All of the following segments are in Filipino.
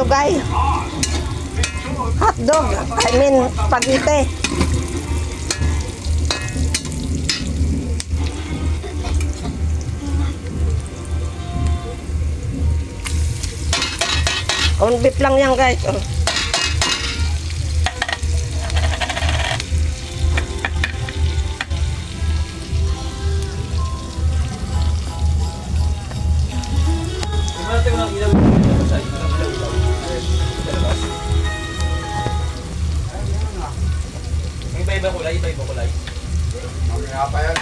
mayugay. Hotdog. I mean, spaghetti. On beef lang yan, guys. Oh. Iba-iba kulay, iba-iba kulay. Mamaya pa yan.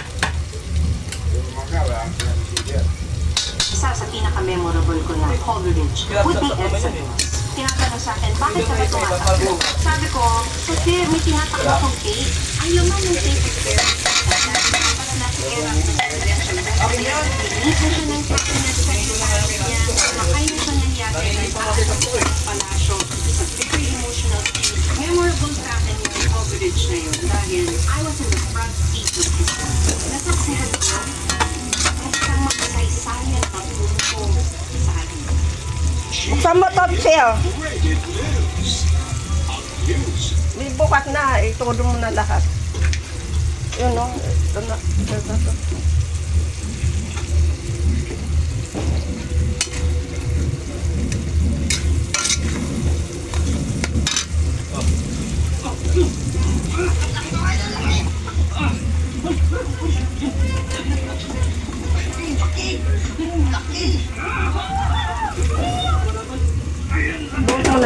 Yung mamaya, wala ang sinasigyan. Isa sa pinaka-memorable ko na coverage would be Edson. Tinatanong sa akin, bakit ka ba tumatakbo? Sabi ko, kasi may tinatakbo akong cake. Ang laman ng cake is very para nasa era ng presidential. Linis na siya ng cabinet secretary niya. Makay na siya ng yate ng palasyo. It's a very emotional scene. Memorable sa akin yung coverage na yun dahil I was in the front seat of history. Nasaksihan ko isang makasaysayan na tungkol sa akin. Buksan mo to, Phil. Di bukas na. Itudo mo na lahat. Yun, no? Ito na. Ito na.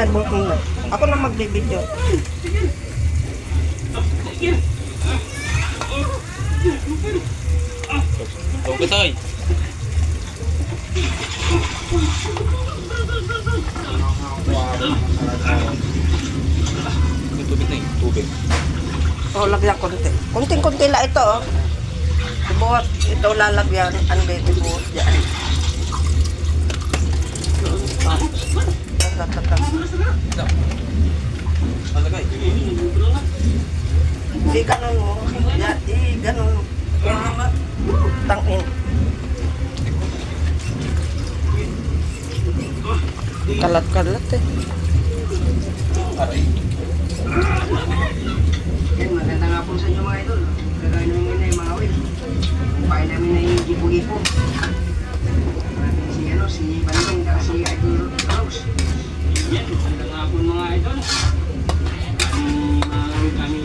Buhok mo na. Ako na magbibideo. Okay, Toy. May tubig na eh. Tubig. Oh, lagyan konti. Kunting-kunti lang ito, oh. Ibuhos. Ito lalagyan. Ano ba ito ibuhos dyan? Malagay. Di ganun mo. Yan, di ganun mo. Tangin. Kalat-kalat eh. Aray. Yan, maganda nga po sa inyo mga idol. Kagaya namin na yung mga wheel. Pahay namin na yung gipo-gipo. Si Bandong at si Idol Rose. Yan, maganda nga po mga idol. Kami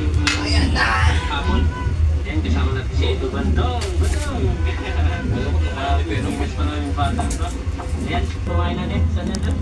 ayan na! Hapon. Yan, kasama natin si Idol Bandong. Bandong! Alam ko, pero mas pa namin batang ba? Ayan, kumain na din. Saan na doon?